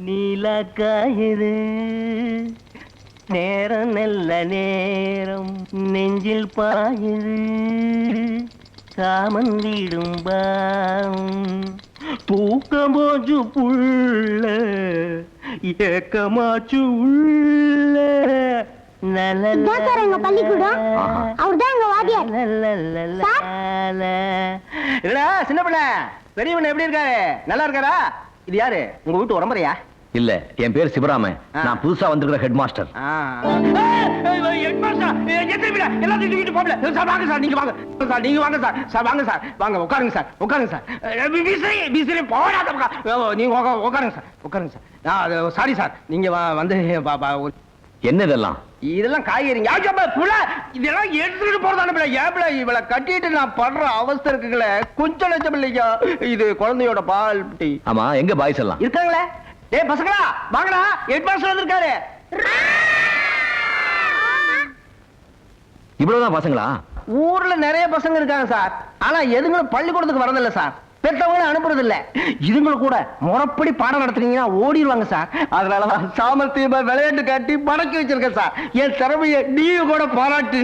நீலக்காயுது நேரம் நல்ல நேரம் நெஞ்சில் பாயுது காமன் வீடும் தூக்கம் போச்சு புள்ள ஏக்கமாச்சு உள்ள பள்ளிக்கூடம் அவர்தான் எங்க வாத்தியார். சின்ன பிள்ளை பெரியவன் எப்படி இருக்காரு? நல்லா இருக்காரா? இது யாரு? உங்க வீட்டு உடம்பறையா? இல்ல, என் பேர் சிவராமன். நான் புதுசா வந்திருக்கிற ஹெட் மாஸ்டர். என்ன இதெல்லாம்? இதெல்லாம் காய்கறிங்க. இதெல்லாம் எடுத்துட்டு போறதான இவளை கட்டிட்டு நான் படுற அவஸ்தை இருக்குல்ல, கொஞ்சம் லட்சம் இல்லையா? இது குழந்தையோட பால் டீ. ஆமா, எங்க பாய்ஸ் எல்லாம் இருக்காங்களே? டேய் பசங்களா வாங்கடா, ஹெட் மாஸ்டர் வந்திருக்காரு. இவ்வளவுதான் பசங்களா? ஊர்ல நிறைய பசங்க இருக்காங்க சார். ஆனா எதுங்களும் பள்ளிக்கூடத்துக்கு வரதில்ல சார். பெற்றவங்களும் அனுப்புறது இல்ல. இதுங்களும் கூட முறைப்படி பாடம் நடத்துனீங்கன்னா ஓடிடுவாங்க சார். அதனாலதான் சாமர்த்தியமா விளையாட்டு காட்டி படக்கி வச்சிருக்கேன் சார். என் திறமையை நீங்க கூட பாராட்டு.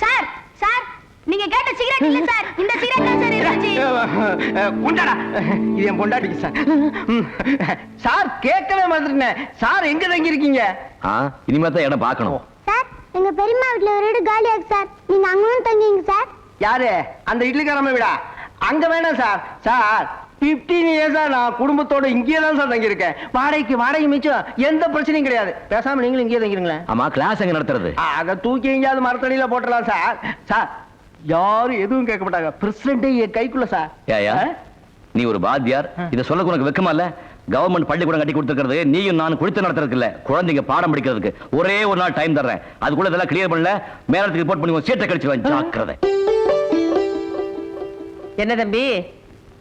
சார் சார், நீங்க கேட்ட சிகரெட் இல்ல சார், இந்த சிகரெட் தான் சார் இருந்துச்சு. கொண்டாடா, இது என் பொண்டாட்டிக்கு சார். சார் கேட்கவே மாட்டேன். சார் எங்க தங்கி இருக்கீங்க? இனிமே தான் இடம் பார்க்கணும் சார். எங்க பெரியம்மா வீட்டுல ஒரு இடம் காலியா இருக்கு சார், நீங்க அங்கவும் தங்கிங்க சார். யாரு? அந்த இட்லிக்காரம்மா வீடா? அங்க வேணாம் சார். சார் 15 இயர்ஸா நான் குடும்பத்தோட இங்கே தான் சார் தங்கி இருக்கேன். வாடகை மிச்சம், எந்த பிரச்சனையும் கிடையாது. பேசாம நீங்களும் இங்கே தங்கிருங்களேன். ஆமா, கிளாஸ் எங்க நடத்துறது? அதை தூக்கி எங்கேயாவது மரத்தடியில போட்டுடலாம் சார். சார் யாரும் எதுவும் கேட்க மாட்டாங்க. பிரசிடென்ட் என் கைக்குள்ள சார். நீ ஒரு பாத்தியார், இதை சொல்ல உனக்கு வெக்கமா இல்ல? கவர்மெண்ட் பள்ளிக்கூடம் கட்டி கொடுத்துருக்கிறது நீயும் நான் குடித்து நடத்துறதுக்கு இல்ல, குழந்தைங்க பாடம் படிக்கிறதுக்கு. ஒரே ஒரு நாள் டைம் தர்றேன், அதுக்குள்ள இதெல்லாம் கிளியர் பண்ணல மேலத்துக்கு ரிப்போர்ட் பண்ணி சீட்டை கழிச்சுவேன். ஜாக்கிரதை. என்ன தம்பி,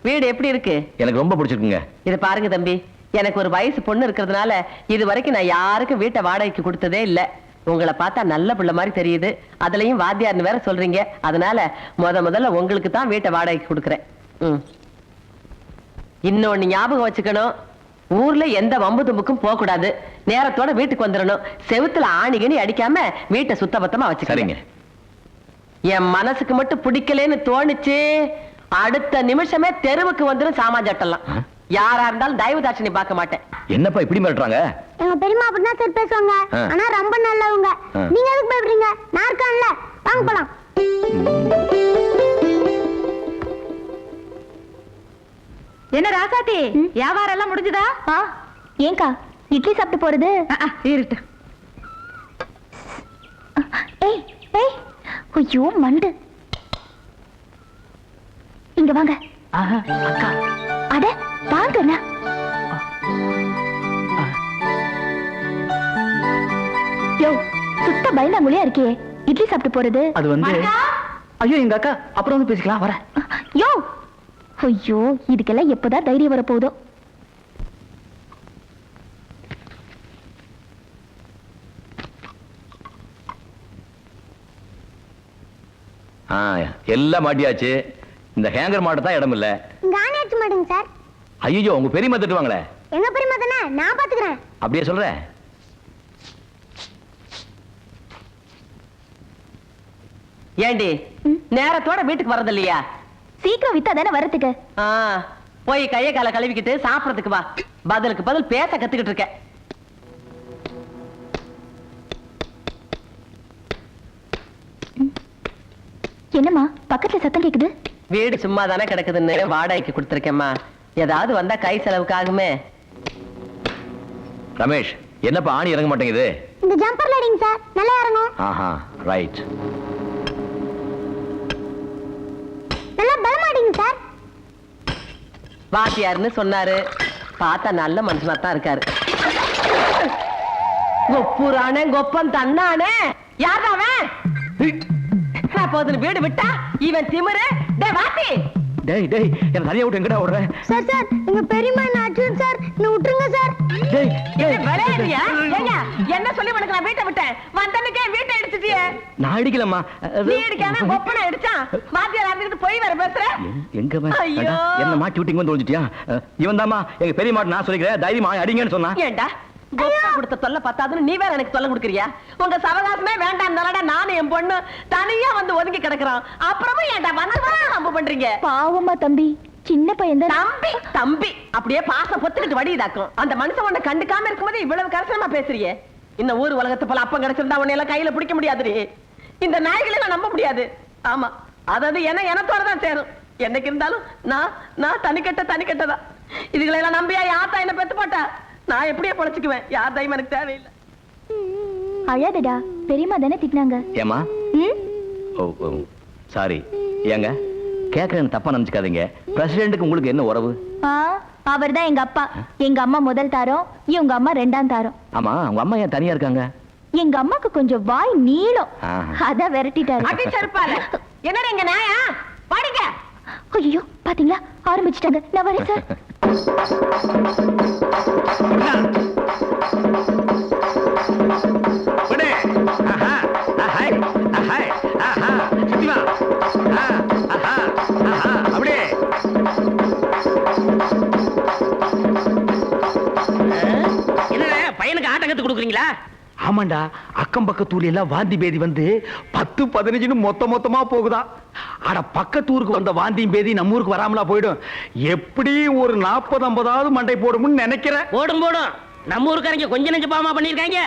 வீடு எப்படி இருக்கு? எனக்கு ரொம்ப பிடிச்சிருக்குங்க. இது பாருங்க தம்பி, எனக்கு ஒரு வயசு பொண்ணு இருக்கிறதுனால இது வரைக்கும் நான் யாருக்கும் வீட்டை வாடகைக்கு கொடுத்ததே இல்ல. உங்களை பார்த்தா நல்ல பிள்ளை மாதிரி தெரியுது, அதுலயும் வாத்தியார்னு வேற சொல்றீங்க. அதனால முதல்ல உங்களுக்கு தான் வீட்டை வாடகைக்கு கொடுக்குறேன். இன்னொன்னு ஞாபகம் வச்சுக்கணும், ஊர்ல எந்த வம்பு தும்புக்கும் போக கூடாது. நேரத்தோட வீட்டுக்கு வந்துடணும். செவுத்துல ஆணிகணி அடிக்காம வீட்டை சுத்தபத்தமா வச்சுக்கிறீங்க. என் மனசுக்கு மட்டும் பிடிக்கலன்னு தோணுச்சு, அடுத்த நிமிஷமே தெருவுக்கு வந்துடும் சாமான் சட்டெல்லாம். யாரா இருந்தாலும் தயவு தாட்சணி பார்க்க மாட்டேன். என்னப்பா இப்படி மிரட்டுறாங்க? எங்க பெரியம்மா அப்படிதான் சார் பேசுவாங்க, ஆனா ரொம்ப நல்லவங்க. நீங்க எதுக்கு பயப்படுறீங்க? நான் இருக்கேன்ல, வாங்க போலாம். என்ன ராசாத்தி, வியாபாரம் எல்லாம் முடிஞ்சுதா? ஏங்கா இட்லி சாப்பிட்டு போறது? இருட்டு. ஏய் ஏய், ஐயோ மண்டு. இங்க வாங்க. அக்கா. அட வாங்கண்ணா. யோ, சுத்த பயந்தாங்குழியா இருக்கே, இட்லி சாப்பிட்டு போறது? அது வந்து ஐயோ எங்க அக்கா, அப்புறம் வந்து பேசிக்கலாம், வரேன். யோ, ஐயோ இதுக்கெல்லாம் எப்பதான் தைரியம் வரப்போகுதோ. எல்லாம் மாட்டியாச்சு. இந்த ஹேங்கர் மாட்ட தான் இடம் இல்ல. காணியாச்சு மாடுங்க சார். ஐயோ, உங்க பெரியம்மா திட்டுவாங்களே. எங்க பெரியம்மா தானே, நான் பாத்துக்கிறேன். அப்படியே சொல்ற? ஏண்டி நேரத்தோட வீட்டுக்கு வரது இல்லையா? சீக்கிரம் வித்தா தானே வரதுக்கு. போய் கைய கால கழுவிக்கிட்டு சாப்பிடறதுக்கு வா. பதிலுக்கு பதில் பேச கத்துக்கிட்டு இருக்க. என்னம்மா பக்கத்துல சத்தம் கேக்குது? வீடு சும்மா தானே கிடக்குதுன்னு வாடகைக்கு கொடுத்துருக்கேம்மா. ஏதாவது வந்தா கை செலவுக்கு ஆகுமே. ரமேஷ், என்னப்பா ஆணி இறங்க மாட்டேங்குது? இந்த ஜம்பர்ல அடிங்க சார், நல்லா இறங்கும். ரைட். நல்லா பலமா அடிங்க சார். வாத்தியார்னு சொன்னாரு, பார்த்தா நல்ல மனுஷனா தான் இருக்காரு. கொப்புரானே கொப்பன் தன்னானே, யாராவன்? போதுன்னு வீடு விட்டா இவன் திமிரு. டேய் வாத்தி, டேய் என்ன தனியா விட்டு எங்கடா ஓடுற? சார் எங்க பெரியம்மா என்ன அடிச்சு சார், என்ன விட்டுருங்க சார். விளையாடுறியா? ஏய்யா, என்ன சொல்லி உனக்கு நான் வீட்டை விட்டேன்? வந்தனுக்கே வீட்டை இடிச்சிட்டியே. நான் அடிக்கலம்மா. நீ அடிக்காம ஒப்பனை அடிச்சான். வாத்தியார் இருந்துட்டு போய் வர பேசுற. எங்க ஐயோ. என்ன மாட்டி விட்டீங்க வந்து ஒழிச்சிட்டியா? இவன் தாமா எங்க பெரிய மாட்டு நான் சொல்லிக்கிறேன், தைரியமா அடிங்கன்னு சொன்னா. ஏண்டா கோப்பா கொடுத்த தொல்லை பத்தாதுன்னு நீ வேற எனக்கு தொல்லை கொடுக்குறியா? உங்க சவகாசமே வேண்டாம் தானடா நானும் என் பொண்ணு தனியா வந்து ஒதுங்கி கிடக்குறான். அப்புறமா ஏண்டா வந்து நம்ப பண்றீங்க? பாவமா தம்பி, சின்ன பையன் தான். தம்பி தம்பி அப்படியே பாசம் பொத்துக்கிட்டு வடிதாக்கும். அந்த மனுஷன் உன்னை கண்டுக்காம இருக்கும்போது இவ்வளவு கரசனமா பேசுறியே. இந்த ஊர் உலகத்தை போல அப்பம் கிடைச்சிருந்தா உன்னை எல்லாம் கையில பிடிக்க முடியாதுடி. இந்த நாய்களை நான் நம்ப முடியாது. ஆமா, அதாவது என்ன எனத்தோட தான் சேரும். என்னைக்கு இருந்தாலும் நான் தனிக்கட்டதான். இதுகளெல்லாம் நம்பியா யாத்தா என்ன பெத்து போட்டா நான் எப்படியே பொழைச்சுக்குவேன். யார் தையம் எனக்கு தேவையில்லை. அழாதடா, பெரியம்மா தானே திட்டினாங்க. ஏமா? சாரி. ஏங்க கேக்குறேன்னு தப்பா நினைச்சுக்காதீங்க. பிரசிடென்ட்டுக்கு உங்களுக்கு என்ன உறவு? அவர் தான் எங்க அப்பா. எங்க அம்மா முதல் தாரம், இவங்க அம்மா ரெண்டாம் தாரம். ஆமா, உங்க அம்மா ஏன் தனியா இருக்காங்க? எங்க அம்மாக்கு கொஞ்சம் வாய் நீளம், அதான் விரட்டிட்டாரு. அடி செருப்பால. என்னடா எங்க நாயா? பாடிங்க. ஐயோ, பாத்தீங்களா ஆரம்பிச்சிட்டாங்க. நான் வரேன் சார். அப்படியே என்ன பையனுக்கு ஆட்டம் கத்து கொடுக்குறீங்களா? ஆமாண்டா, அக்கம் பக்கத்தூர்ல எல்லாம் வாந்தி பேதி வந்து 10-15 மொத்தமா போகுதா. அட பக்கத்தூருக்கு வந்த வாந்தியும் பேதி நம்ம ஊருக்கு வராமலா போயிடும். எப்படி ஒரு 40-50 மண்டை போடும்னு நினைக்கிறேன். போடும் நம்ம ஊருக்காரங்க கொஞ்சம் நெஞ்சு பாவமா பண்ணிருக்காங்க.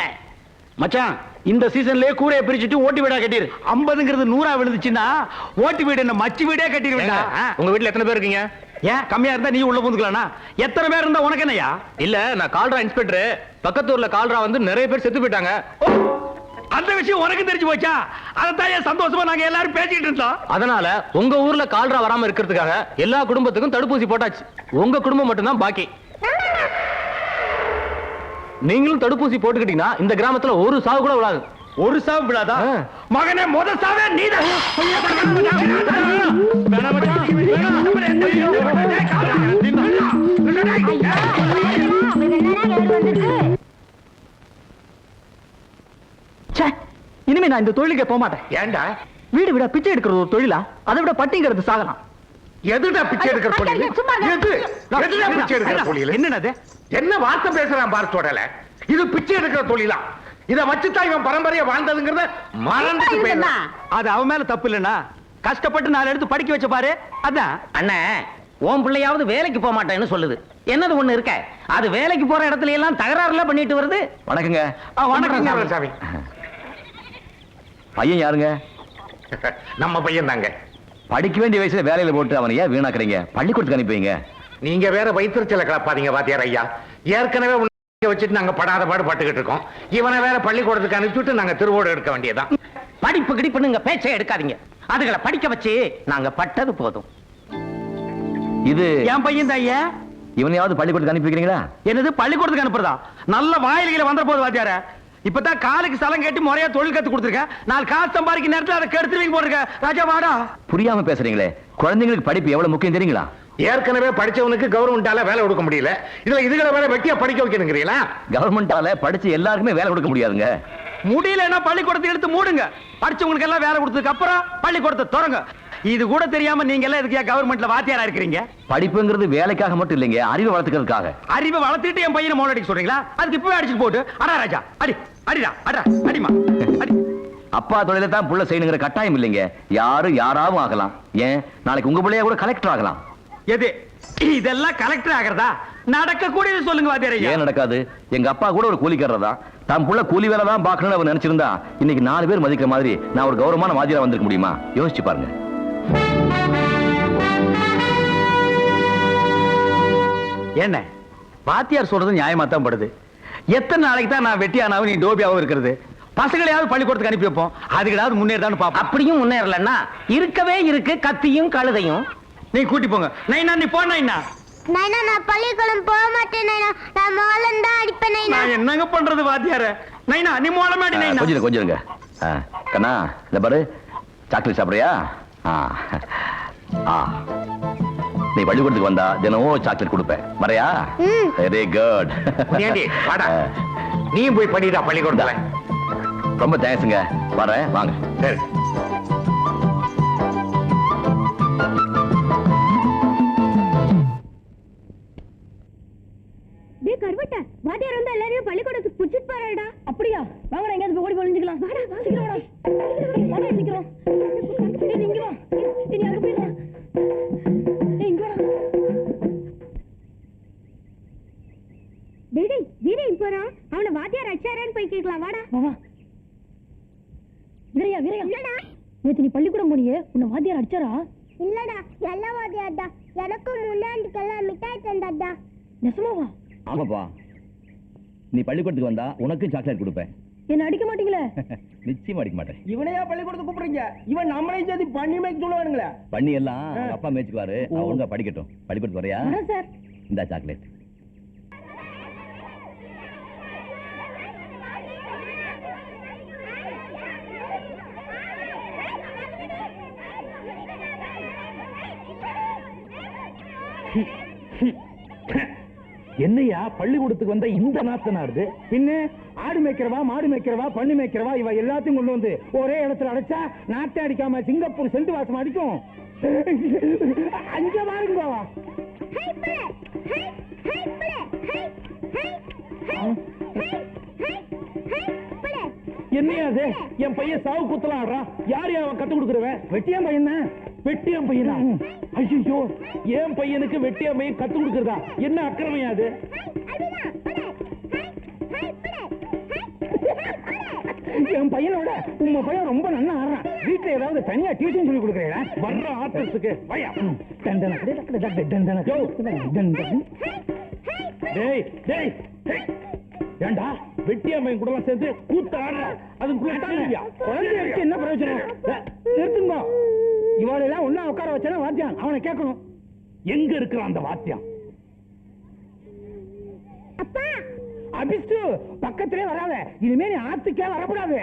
மச்சான், இந்த சீசன்லயே கூரையை பிரிச்சுட்டு ஓட்டு வீடா கட்டிரு. 50ங்கிறது 100 விழுந்துச்சுன்னா ஓட்டு வீடு என்ன மச்சி வீடே கட்டிடுவேண்டா. உங்க வீட்டுல எத்தனை பேர் இருக்கீங்க? ஏன் கம்மியா இருந்தா நீ உள்ள புந்துக்கலாம்னா? எத்தனை பேர் இருந்தா உனக்கு என்னையா? இல்ல, நான் கால்ரா இன்ஸ்பெக்டர். பக்கத்தூர்ல கால்ரா வந்து நிறைய பேர் செத்து போயிட்டாங்க. அந்த விஷயம் உனக்கு தெரிஞ்சு போச்சா? அதான் சந்தோஷமா நாங்க எல்லாரும் பேசிட்டு இருந்தோம். அதனால உங்க ஊர்ல கால்ரா வராம இருக்கிறதுக்காக எல்லா குடும்பத்துக்கும் தடுப்பூசி போட்டாச்சு. உங்க குடும்பம் மட்டும்தான் பாக்கி. நீங்களும் தடுப்பூசி போட்டுக்கிட்டீங்கன்னா இந்த கிராமத்துல ஒரு சாவு கூட விழாது. ஒரு சாவு விழாதா? மகனே, முத சாவே நீதான். இனிமே நான் இந்த தொழிலுக்கு போக மாட்டேன். ஏண்டா? வீடு விட பிச்சை எடுக்கிறது ஒரு தொழிலா? அதை விட பட்டிங்கிறது சாகலாம். எதுடா பிச்சை எடுக்கிற தொழில்? எதுடா பிச்சை எடுக்கிற தொழில்? என்னது? என்ன வார்த்தை பேசுறான் பார் தொடல. இது பிச்சை எடுக்கிற தொழிலா? இத வச்சுதான் இவன் பரம்பரையா வாழ்ந்ததுங்கிறத மறந்துட்டு போயிடலாம். அது அவன் மேல தப்பு இல்லைன்னா கஷ்டப்பட்டு 4 எடுத்து படிக்க வச்ச பாரு. அதான் அண்ணே, உன் பிள்ளையாவது வேலைக்கு போக மாட்டேன்னு சொல்லுது. என்னது ஒண்ணு இருக்க? அது வேலைக்கு போற இடத்துல எல்லாம் தகராறுல பண்ணிட்டு வருது. வணக்கங்க. வணக்கம் சாமி. பையன் யாருங்க? நம்ம பையன் தாங்க. படிக்க வேண்டிய வயசுல வேலையில போட்டு அவனை ஏன் வீணாக்குறீங்க? பள்ளிக்கூடத்துக்கு அனுப்பிங்க. நீங்க வேற வயிற்றுச்சல கிளப்பாதீங்க வாத்தியார் ஐயா. ஏற்கனவே வச்சுட்டு நாங்க படாத பாடு பட்டுக்கிட்டு இருக்கோம். இவனை வேற பள்ளிக்கூடத்துக்கு அனுப்பிச்சுட்டு நாங்க திருவோடு எடுக்க வேண்டியதான். படிப்பு கிடிப்புன்னு பேச்சை எடுக்காதீங்க. அதுகளை படிக்க வச்சு நாங்க பட்டது போதும். இது என் பையன் தான். ஐயா, இவனையாவது பள்ளிக்கூடத்துக்கு அனுப்பி வைக்கிறீங்களா? என்னது பள்ளிக்கூடத்துக்கு அனுப்புறதா? நல்ல வாயில்களை வந்த போது வாத்தியார. இப்பதான் காலுக்கு ஸ்தலம் கேட்டு முறையா தொழில் கத்து கொடுத்துருக்கேன். 4 காசு சம்பாதிக்க நேரத்தில் அதை கெடுத்துருவீங்க போட்டிருக்க. ராஜா வாடா. புரியாம பேசுறீங்களே. குழந்தைங்களுக்கு படிப்பு எவ்வளவு முக்கியம் தெரியுங்களா? ஏற்கனவே படிச்சவனுக்கு கவர்மெண்டால வேலை கொடுக்க முடியல. இதுல இதுகளை வேற வெட்டியா படிக்க வைக்கணுங்கிறீங்களா? கவர்மெண்டால படிச்சு எல்லாருக்குமே வேலை கொடுக்க முடியாதுங்க. முடியலன்னா பள்ளிக்கூடத்தை எடுத்து மூடுங்க. படிச்சவங்களுக்கு எல்லாம் வேலை கொடுத்ததுக்கு அப்புறம் பள்ளிக்கூடத்தை திறங்க. இது கூட தெரியாம நீங்க எல்லாம் எதுக்கு கவர்மெண்ட்ல வாத்தியாரா இருக்கிறீங்க? படிப்புங்கிறது வேலைக்காக மட்டும் இல்லைங்க, அறிவை வளர்த்துக்கிறதுக்காக. அறிவை வளர்த்துட்டு என் பையனை மோளடிக்க சொல்றீங்களா? அதுக்கு இப்பவே அடிச்சு போட்டு அடா ராஜா அடி அடிடா அடா அடிமா அடி. அப்பா தொழில தான் புள்ள செய்யணுங்கிற கட்டாயம் இல்லைங்க. யாரும் யாராவும் ஆகலாம். ஏன் நாளைக்கு உங்க பிள்ளைய கூட கலெக்டர் ஆகலாம். எது இதெல்லாம் கலெக்டர் ஆகிறதா? நடக்க கூடியது சொல்லுங்க வாத்தியார் ஐயா. ஏன் நடக்காது? எங்க அப்பா கூட ஒரு கூலிக்காரர் தான். தன் புள்ள கூலி வேலை தான் பார்க்கணும்னு அவர் நினைச்சிருந்தா இன்னைக்கு 4 பேர் மதிக்கிற மாதிரி நான் ஒரு கௌரவமான வாத்தியாரா வந்திருக்க முடியுமா? யோசிச்சு பாருங்க. என்ன வாத்தியார் சொல்றது நியாயமா தான் படுது. எத்தனை நாளைக்கு தான் நான் வெட்டியானாவும் நீ டோபியாவும் இருக்கிறது? பசங்களையாவது பள்ளிக்கூடத்துக்கு அனுப்பி வைப்போம். அதுக்கு முன்னேறதான்னு பாப்போம். அப்படியும் முன்னேறலன்னா இருக்கவே இருக்கு கத்தியும் கழுதையும். நீ கூட்டி போங்க. நைனா நீ போ. நைனா நைனா, நான் பள்ளிக்கூடம் போக மாட்டேன் நைனா. நான் மோளம் தான் அடிப்பேன் நைனா. நான் என்னங்க பண்றது வாத்தியார? நைனா நீ மோளமாடி. நைனா கொஞ்சம் கண்ணா, இந்த பாரு, சாக்லேட் சாப்பிடுறியா? நீ பள்ளிக்கூடத்துக்கு வந்தா தினமும் சாக்லேட் கொடுப்பேன் வரையா? Very good. ஏண்டி வாடா, நீயும் போய் படிடா பள்ளிக்கூடத்துல. ரொம்ப தேங்க்ஸுங்க, வரேன், வாங்க. சரி. டேய் கருவட்ட, வாத்தியார் வந்து எல்லாரையும் பள்ளிக்கூடத்துக்கு புடிச்சிட்டு போறாடா. அப்படியா? வாங்கடா எங்கயாவது போய் ஓடி ஒளிஞ்சுக்கலாம். வாடா, சீக்கிரம் வாடா. வாடா சீக்கிரம். டேய் இங்க வா. டேய் நீ அங்க போய் வா. டேய் இங்க வா. டேய் வீரே போறா. அவன வாத்தியார் அடிச்சாரேன்னு போய் கேக்கலாம். வாடா. வா. வீரையா இல்லடா. நேத்து நீ பள்ளிக்கூடம் போனியே, உன்னை வாத்தியார் அடிச்சாரா? இல்லடா, நல்ல வாத்தியார்டா. எனக்கு முன்னாடிக்கெல்லாம் மிட்டாய் தந்தாடா. நெசமாவா? ஆமாப்பா, நீ பள்ளிக்கூடத்துக்கு வந்தா உனக்கும் சாக்லேட் கொடுப்பேன். என்ன அடிக்க மாட்டீங்களே? நிச்சயமா அடிக்க மாட்டேன். இவனையா பள்ளிக்கூடத்துக்கு கூப்பிடுறீங்க? இவன் நம்மளையும் சேர்த்து பண்ணி மேய்க்க சொல்லுவானுங்களே. பண்ணி எல்லாம் அவங்க அப்பா மேய்ச்சுக்குவாரு. அவங்க படிக்கட்டும். பள்ளிக்கூடத்துக்கு வரையா? சார். இந்த சாக்லேட். என்னையா பள்ளிக்கூடத்துக்கு வந்த இந்த நாத்தனாருது? பின்ன ஆடு மேய்க்கிறவா, மாடு மேய்க்கிறவா, பண்ணி மேய்க்கிறவா, இவ எல்லாத்தையும் கொண்டு வந்து ஒரே இடத்துல அடைச்சா நாட்டை அடிக்காம சிங்கப்பூர் செண்டு வாசம் அடிக்கும். அங்க பாருங்க. என்னையா அது? என் பையன் சாவு குத்தலாம் ஆடுறான். யார் அவன் கத்து கொடுக்குறவன்? வெட்டியான் பையன் தான். வெட்டியான் பையனா? ஐயோ, என் பையனுக்கு வெட்டியான் பையன் கத்து கொடுக்கறதா? என்ன அக்கிரமையா அது? என் பையனோட உங்க பையன் ரொம்ப நல்லா ஆடுறான். வீட்டுல ஏதாவது தனியா டியூஷன் சொல்லி கொடுக்குறீங்களா? வர்ற ஆர்டிஸ்டுக்கு பையா. டேய் டேய் ஏண்டா வெட்டியாமையும் கூட சேர்ந்து கூத்த ஆடுற? அதுக்கு என்ன பிரயோஜனம்? நிறுத்துங்க. இவாளெல்லாம் ஒன்னா உட்கார வச்சா வாத்தியான் அவனை கேட்கணும். எங்க இருக்கிறான் அந்த வாத்தியான்? அபிஷ்டு பக்கத்திலே வராத. இனிமே நீ ஆத்துக்கே வரக்கூடாது.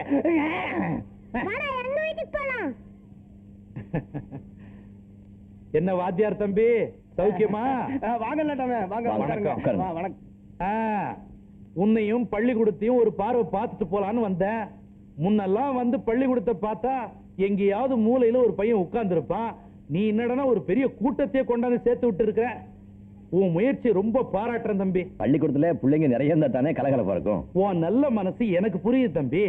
என்ன வாத்தியார் தம்பி, சௌக்கியமா? வாங்க வாங்க. வணக்கம். உன்னையும் பள்ளிக்கூடத்தையும் ஒரு பார்வை பார்த்துட்டு போலான்னு வந்தேன். முன்னெல்லாம் வந்து பள்ளிக்கூடத்தை பார்த்தா எங்கேயாவது மூலையில ஒரு பையன் உட்கார்ந்து இருப்பான். நீ என்னடனா ஒரு பெரிய கூட்டத்தையே கொண்டாந்து சேர்த்து விட்டு இருக்க. உன் முயற்சி ரொம்ப பாராட்டுறேன் தம்பி. பள்ளிக்கூடத்துல பிள்ளைங்க நிறைய இருந்தா தானே கலகலப்பா இருக்கும். உன் நல்ல மனசு எனக்கு புரியுது தம்பி.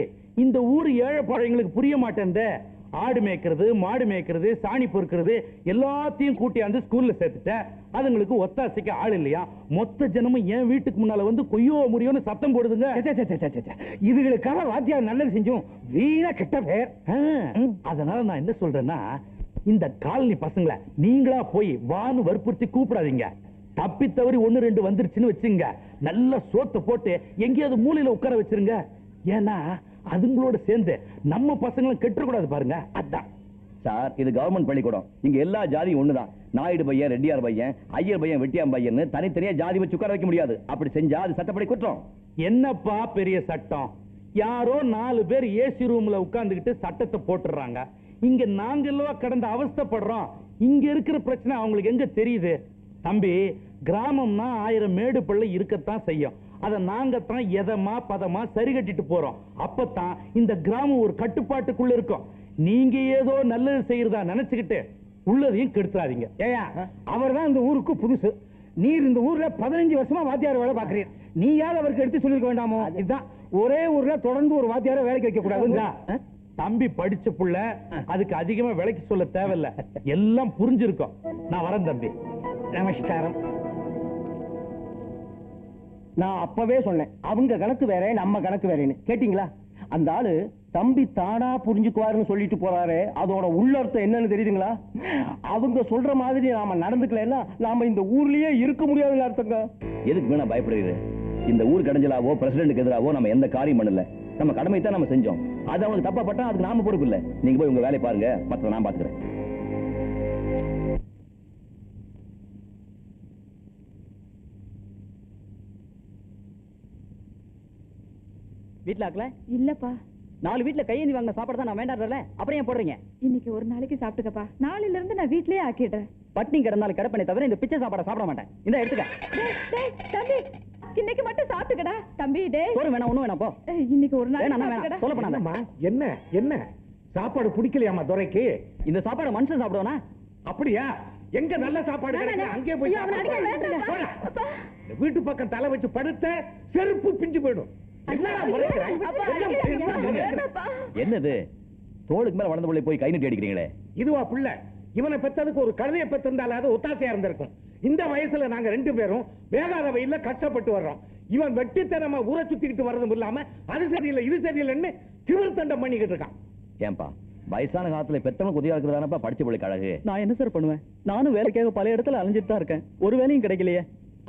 இந்த ஊர் ஏழை பாழைங்களுக்கு புரிய மாட்டேன். ஆடு மேய்க்கிறது, மாடு மேய்க்கிறது, சாணி பொறுக்கிறது எல்லாத்தையும் கூட்டியாந்து ஸ்கூல்ல சேர்த்துட்டேன். அதுங்களுக்கு ஒத்தாசைக்கு ஆள் இல்லையா? மொத்த ஜனமும் என் வீட்டுக்கு முன்னால வந்து கொய்யோ முறியோன்னு சத்தம் போடுதுங்க. இதுகளுக்காக வாத்தியார் நல்லது செஞ்சோம், வீணா கெட்ட பேர். அதனால நான் என்ன சொல்றேன்னா, இந்த காலனி பசங்களை நீங்களா போய் வான்னு வற்புறுத்தி கூப்பிடாதீங்க. தப்பி தவறி 1-2 வந்துருச்சுன்னு வச்சுங்க, நல்ல சோத்தை போட்டு எங்கேயாவது மூலையில உட்கார வச்சிருங்க. ஏன்னா அதுங்களோட சேர்ந்து நம்ம பசங்களும் கெட்டுக்கூடாது பாருங்க. அதான் சார், இது கவர்மெண்ட் பள்ளிக்கூடம். இங்க எல்லா ஜாதியும் ஒண்ணுதான். நாயுடு பையன், ரெட்டியார் பையன், ஐயர் பையன், வெட்டியாம் பையன் தனித்தனியா ஜாதி வச்சு உட்கார வைக்க முடியாது. அப்படி செஞ்சா அது சட்டப்படி குற்றம். என்னப்பா பெரிய சட்டம்? யாரோ 4 பேர் ஏசி ரூம்ல உட்கார்ந்துகிட்டு சட்டத்தை போட்டுறாங்க. இங்க நாங்க எல்லாம் கடந்த அவஸ்தைப்படுறோம். இங்க இருக்கிற பிரச்சனை அவங்களுக்கு எங்க தெரியுது? தம்பி, கிராமம்னா 1000 மேடு பள்ளி இருக்கத்தான் செய்யும். அதை நாங்க தான் எதமா பதமா சரி கட்டிட்டு போறோம். அப்பதான் இந்த கிராமம் ஒரு கட்டுப்பாட்டுக்குள்ள இருக்கும். நீங்க ஏதோ நல்லது செய்யறதா நினைச்சுக்கிட்டு உள்ளதையும் கெடுத்துறாதீங்க. ஏயா, அவர் தான் இந்த ஊருக்கு புதுசு. நீர் இந்த ஊர்ல 15 வருஷமா வாத்தியார் வேலை பாக்குறீர். நீயாவது அவருக்கு எடுத்து சொல்லிருக்க வேண்டாமோ? இதுதான் ஒரே ஊர்ல தொடர்ந்து ஒரு வாத்தியார வேலைக்கு வைக்க கூடாது. தம்பி படிச்ச புள்ள, அதுக்கு அதிகமா விலைக்கு சொல்ல தேவையில்ல. எல்லாம் புரிஞ்சிருக்கும். நான் வரேன் தம்பி. நமஸ்காரம். நான் அப்பவே சொன்னேன், அவங்க கணக்கு வேற, நம்ம கணக்கு வேறேன்னு. கேட்டீங்களா? அந்த ஆளு தம்பி தானா புரிஞ்சுக்குவாருன்னு சொல்லிட்டு போறாரு. அதோட உள்ளர்த்தம் என்னன்னு தெரியுதுங்களா? அவங்க சொல்ற மாதிரி நாம நடந்துக்கலன்னா நாம இந்த ஊர்லயே இருக்க முடியாதுன்னு அர்த்தங்க. எதுக்கு வேணா பயப்படுறது? இந்த ஊர் கடைஞ்சலாவோ பிரசிடென்ட்க்கு எதிராவோ நம்ம எந்த காரியம் பண்ணல. நம்ம கடமை தான் நம்ம செஞ்சோம். அது அவங்களுக்கு தப்பா பட்டா அதுக்கு நாம பொறுப்பு இல்ல. நீங்க போய் உங்க வேலையை பாருங்க, மற்ற நான் பாத்துக்கிறேன். வீட்டுல ஆக்கல? இல்லப்பா. 4 வீட்டுல கையேந்தி வாங்க சாப்பாடு தான் நான் வேண்டாம்ல, அப்புறம் ஏன் போடுறீங்க? இன்னைக்கு ஒரு நாளைக்கு சாப்பிட்டுக்கப்பா, நாளையில இருந்து நான் வீட்லயே ஆக்கிடுறேன். பட்னி கிடந்தாலும் கிடப்பனே தவிர இந்த பிச்சை சாப்பாடை சாப்பிட மாட்டேன். இந்த எடுத்துக்க. தம்பி, இன்னைக்கு மட்டும் சாப்பிட்டுக்கடா தம்பி. சோறு வேணாம், ஒண்ணும் வேணாம், போ. இன்னைக்கு ஒரு நாளைக்கு வேணாம், சாப்பிட்டுக்கடா. சொல்ல பண்ணாத. என்னம்மா, என்ன என்ன சாப்பாடு பிடிக்கலையாமா துரைக்கு? இந்த சாப்பாடு மனுஷன் சாப்பிடுவானா? அப்படியா? எங்க நல்ல சாப்பாடு கிடைக்கும் அங்கே போய் ஐயோ, அவனை அடிக்க வேண்டாம். போடா. அப்பா. இந்த வீட்டு பக்கம் தலை வச்சு படுத்த செருப்பு பிஞ்சு போயிடும். என்னடா முறைக்கிற? அப்பா, வேண்டாப்பா. என்னது தோளுக்கு மேல வளர்ந்த பிள்ளை போய் கை நீட்டி அடிக்கிறீங்களே? இதுவா புள்ள? இவனை பெத்ததுக்கு ஒரு கழுதையை பெத்திருந்தாலும் அது ஒத்தாசையா இருந்திருக்கும். இந்த வயசுல நாங்க 2 பேரும் வேகாத வெயில்ல கஷ்டப்பட்டு வர்றோம். இவன் வெட்டித்தனமா ஊரை சுத்திக்கிட்டு வர்றதும் இல்லாம அது சரியில்லை இது சரியில்லைன்னு திமிர் தண்டம் பண்ணிக்கிட்டு இருக்கான். ஏன்பா வயசான காலத்துல பெத்தவங்க உதவியா இருக்கிறதானப்பா படிச்ச பிள்ளைக்கு அழகு. நான் என்ன சார் பண்ணுவேன்? நானும் வேலைக்காக பல இடத்துல அலைஞ்சிட்டு தான் இருக்கேன், ஒரு வேலையும் கிடைக்கலையே.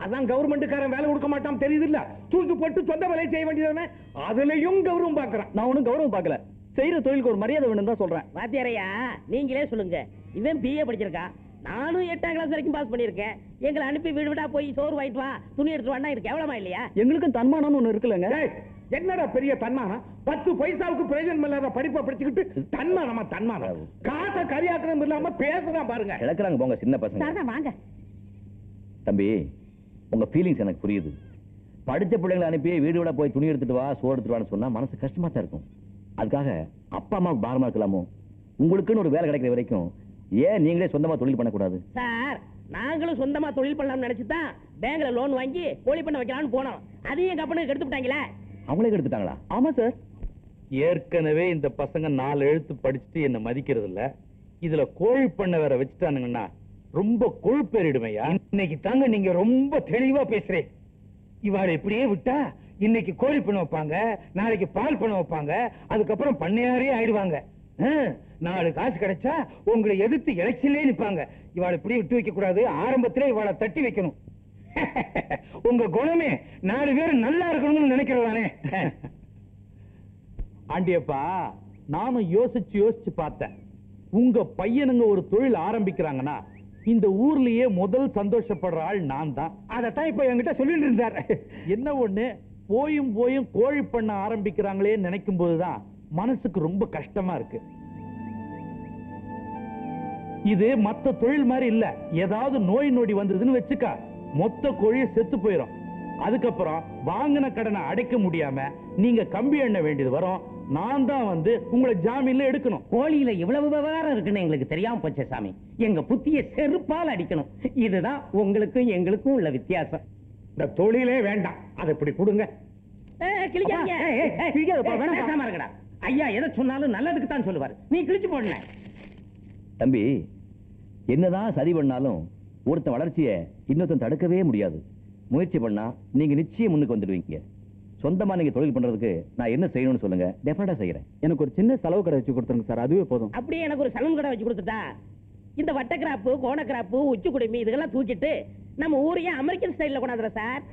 அதான் கவர்மெண்ட்காரன் வேலை கொடுக்க மாட்டான் தெரியுது இல்ல, தூக்கி போட்டு சொந்த வேலையை செய்ய வேண்டியதானே. அதுலயும் கௌரவம் பாக்குறான். நான் ஒன்னும் கௌரவம் பார்க்கல, செய்யற தொழிலுக்கு ஒரு மரியாதை வேணும் தான் சொல்றேன். வாத்தியாரையா, நீங்களே சொல்லுங்க. இவன் பிஏ படிச்சிருக்கான், நானும் 8ஆம் கிளாஸ் வரைக்கும் பாஸ் பண்ணிருக்கேன். எங்களை அனுப்பி வீடு வீடா போய் சோறு வாங்கிட்டு வா, துணி எடுத்து வான்னா இருக்கு எவ்வளமா இல்லையா? எங்களுக்கும் தன்மானம்னு ஒண்ணு இருக்குல்லங்க. டேய், என்னடா பெரிய தன்மானம்? 10 பைசாவுக்கு பிரயோஜனம் இல்லாத படிப்பை படிச்சுக்கிட்டு தன்மானமா தன்மானம்? காசை கரியாக்கணும் இல்லாம பேசுறான் பாருங்க. கிழக்குறாங்க போங்க சின்ன பசங்க. சாரதா, வாங்க. தம்பி உங்க ஃபீலிங்ஸ் எனக்கு புரியுது. படிச்ச பிள்ளைங்களை அனுப்பி வீடு விட போய் துணி எடுத்துட்டு வா சோறு எடுத்துட்டு வான்னு சொன்னா மனசு கஷ்டமா தான் இருக்கும். அதுக்காக அப்பா அம்மாவுக்கு பாரமா இருக்கலாமோ? உங்களுக்குன்னு ஒரு வேலை கிடைக்கிற வரைக்கும் ஏன் நீங்களே சொந்தமா தொழில் பண்ணக்கூடாது? சார், நாங்களும் சொந்தமா தொழில் பண்ணலாம்னு நினைச்சுதான் பேங்க்ல லோன் வாங்கி கோழி பண்ண வைக்கலாம்னு போனோம். அதையும் கம்பெனிக்கு எடுத்து விட்டாங்களே. அவங்களே எடுத்துட்டாங்களா? ஆமா சார். ஏற்கனவே இந்த பசங்க 4 எழுத்து படிச்சுட்டு என்ன மதிக்கிறது இல்ல, இதுல கோழி பண்ண வேற வச்சுட்டானுங்கன்னா ரொம்ப கொழுப்பேறிடுமையா. இன்னைக்கு தாங்க நீங்க ரொம்ப தெளிவா பேசுறேன். இவாளை இப்படியே விட்டா இன்னைக்கு கோழி பண்ண வைப்பாங்க, நாளைக்கு பால் பண்ண வைப்பாங்க, அதுக்கப்புறம் பண்ணையாரே ஆயிடுவாங்க. 4 காசு கிடைச்சா உங்களை எதிர்த்து எலெக்ஷன்லயே நிப்பாங்க. இவாளை இப்படியே விட்டு வைக்க கூடாது, ஆரம்பத்திலே இவாளை தட்டி வைக்கணும். உங்க குணமே 4 பேர் நல்லா இருக்கணும்னு நினைக்கிறதானே. ஆண்டியப்பா, நானும் யோசிச்சு பார்த்தேன். உங்க பையனுங்க ஒரு தொழில் ஆரம்பிக்கிறாங்கன்னா இந்த ஊர்லயே முதல் சந்தோஷப்படுற ஆள் நான் தான். அதத்தான் இப்ப என்கிட்ட சொல்லிட்டு இருந்தார். என்ன ஒண்ணு, போயும் கோழி பண்ண ஆரம்பிக்கிறாங்களே நினைக்கும் போதுதான் மனசுக்கு ரொம்ப கஷ்டமா இருக்கு. இது மத்த தொழில் மாதிரி இல்ல. ஏதாவது நோய் நொடி வந்ததுன்னு வச்சுக்க, மொத்த கோழியை செத்து போயிடும். அதுக்கப்புறம் வாங்கின கடனை அடைக்க முடியாம நீங்க கம்பி எண்ண வேண்டியது வரும். நான் தான் வந்து உங்களை ஜாமீன்ல எடுக்கணும். கோழியில இவ்வளவு விவகாரம் இருக்குன்னு எங்களுக்கு தெரியாம போச்சே சாமி. எங்க புத்திய செருப்பால் அடிக்கணும். இதுதான் உங்களுக்கும் எங்களுக்கும் உள்ள வித்தியாசம். இந்த தொழிலே வேண்டாம், அதை இப்படி கொடுங்க. கிழிக்காதீங்க. கிழிக்காதப்பா, வேணாம். பேசாம இருக்கடா. ஐயா எதை சொன்னாலும் நல்லதுக்கு தான் சொல்லுவாரு, நீ கிழிச்சு போடல. தம்பி என்னதான் சரி பண்ணாலும் ஒருத்தன் வளர்ச்சியை இன்னொருத்தன் தடுக்கவே முடியாது. முயற்சி பண்ணா நீங்க நிச்சயம் முன்னுக்கு வந்துடுவீங்க. சொந்தமா நீங்க தொழில் பண்றதுக்கு நான் என்ன செய்யணும்னு சொல்லுங்க, டெஃபினட்டா செய்யறேன். எனக்கு ஒரு சின்ன செலவு கடை வச்சு கொடுத்துருங்க சார், அதுவே போதும். அப்படியே எனக்கு ஒரு சலூன் கடை வச்சு கொடுத்துட்டா, இந்த வட்ட கிராப்பு, கோண கிராப்பு, உச்சி குடுமி இதெல்லாம் தூக்கிட்டு நம்ம ஊரையே அமெரிக்கன் ஸ்டைல்ல கொண்டாந்துற சார்.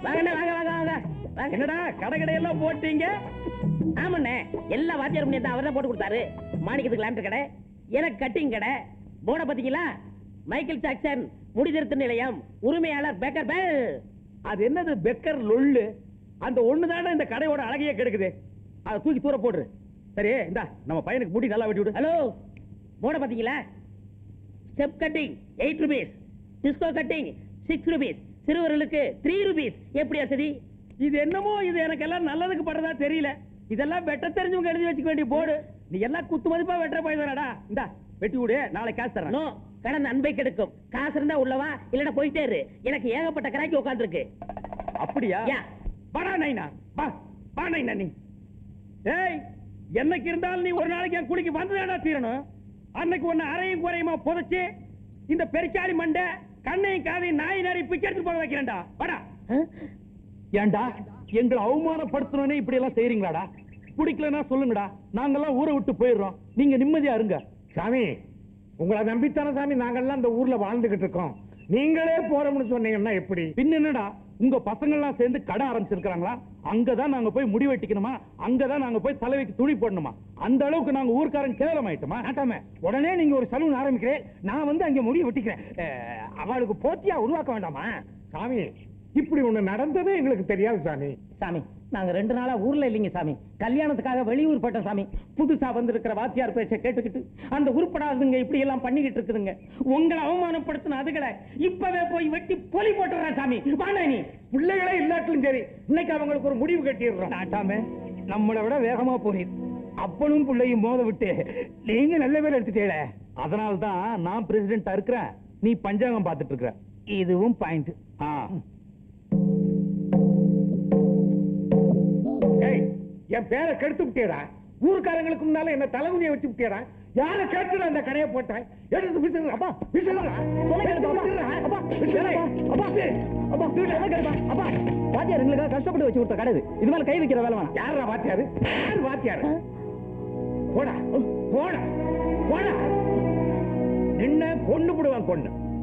வாங்க வாங்க வாங்க வாங்க. என்னடா கடையெல்லாம் போட்டீங்க? ஆமாண்ணே, எல்லா வாத்தியார் பண்ணி தான் அவர் தான் போட்டு கொடுத்தாரு. மாணிக்கத்துக்கு லேம்பு கடை, எனக்கு கட்டிங் கடை. போர்டை பாத்தீங்களா? மைக்கேல் ஜாக்சன் முடி திருத்த நிலையம், உரிமையாளர் பேக்கர் பெல். அது என்னது பெக்கர் லொள்ளு? அந்த ஒண்ணுதானே இந்த கடையோட அழகையே கெடுக்குது. அதை தூக்கி தூர போடுற. சரி இந்தா, நம்ம பையனுக்கு முடி நல்லா வெட்டி விடு. ஹலோ, போர்டை பாத்தீங்களா? Step cutting 8 rupees, disco cutting 6 rupees, சிறுவர்களுக்கு 3 ரூபீஸ். எப்படி வசதி? இது என்னமோ இது எனக்கு எல்லாம் நல்லதுக்கு படுறதா தெரியல. இதெல்லாம் வெட்ட தெரிஞ்சவங்க எழுதி வச்சுக்க வேண்டிய போர்டு. நீ எல்லாம் குத்து மதிப்பா வெட்டுற போய்தானடா. இந்தா வெட்டி விடு, நாளை காசு தரேன். நோ, கடந்த அன்பை கெடுக்கும். காசு இருந்தா உள்ளவா, இல்லன்னா போயிட்டே இரு. எனக்கு ஏகப்பட்ட கராக்கி உட்கார்ந்துருக்கு. அப்படியா? யா. வாடா நைனா, வா வா நைனா. நீ ஏய், என்னைக்கு இருந்தாலும் நீ ஒரு நாளைக்கு என் குடிக்கு வந்துதாடா தீரணும். அன்னைக்கு ஒன்னு அரையும் குறையுமா புதைச்சு இந்த பெருச்சாளி மண்டை கண்ணையும் காதையும் நாய் நாரி பிச்சை எடுத்து போக வைக்கிறேன்டா. வாடா. ஏண்டா எங்களை அவமானப்படுத்தணும்னே இப்படி எல்லாம் செய்றீங்களாடா? பிடிக்கலன்னா சொல்லுங்கடா, நாங்கெல்லாம் ஊரை விட்டு போயிடுறோம். நீங்க நிம்மதியா இருங்க. சாமி, உங்களை நம்பித்தானே சாமி நாங்கெல்லாம் இந்த ஊர்ல வாழ்ந்துகிட்டு இருக்கோம். நீங்களே போறோம்னு சொன்னீங்கன்னா எப்படி? பின்ன என்னடா, உங்க பசங்க எல்லாம் சேர்ந்து கடை ஆரம்பிச்சிருக்காங்களா? அங்கதான் நாங்க போய் முடி வெட்டிக்கணுமா? அங்கதான் நாங்க போய் தலைவைக்கு துணி போடணுமா? அந்த அளவுக்கு நாங்க ஊர்க்காரன் கேவலம் ஆயிட்டோமா? ஆட்டாம உடனே நீங்க ஒரு சலூன் ஆரம்பிக்கிறேன், நான் வந்து அங்க முடிய வெட்டிக்கிறேன். அவளுக்கு போட்டியா உருவாக்க வேண்டாமா? சாமி, இப்படி ஒண்ணு நடந்ததே எங்களுக்கு தெரியாது சாமி. சாமி, நாங்க 2 நாளா ஊர்ல இல்லைங்க சாமி, கல்யாணத்துக்காக வெளியூர் போட்டோம் சாமி. புதுசா வந்திருக்கிற வாத்தியார் பேச்ச கேட்டுக்கிட்டு அந்த உருப்படாதுங்க இப்படி எல்லாம் பண்ணிக்கிட்டு இருக்குதுங்க. உங்களை அவமானப்படுத்தின அதுகளை இப்பவே போய் வெட்டி பொலி போட்டுறேன் சாமி. வாடா நீ. பிள்ளைகளே இல்லாட்டிலும் சரி, இன்னைக்கு அவங்களுக்கு ஒரு முடிவு கட்டிடுறோம். ஆட்டாம நம்மளை விட வேகமா போறீர். அப்பனும் பிள்ளையும் மோத விட்டு நீங்க நல்ல பேர் எடுத்துட்டீல. அதனால்தான் நான் பிரசிடென்டா இருக்கிறேன், நீ பஞ்சாங்கம் பார்த்துட்டு இருக்கிற. இதுவும் பாயிண்ட். ஏய், என் பேரை கெடுத்து விட்டேடா. ஊர்க்காரங்களுக்கு முன்னால என்ன தலைகுனியை வச்சு விட்டேடா. யார கேட்டு அந்த கடையை போட்டேன்? எடுத்து விட்டுறா. அப்பா விட்டுறா. வாத்தியார் எங்களுக்காக கஷ்டப்பட்டு வச்சு கொடுத்த கடை இது மேல கை வைக்கிற வேலை வேணாம். யாரா வாத்தியாரு? யார் வாத்தியாரு? போடா போடா போடா. நின்ன கொண்டு போடுவான் கொண்டு.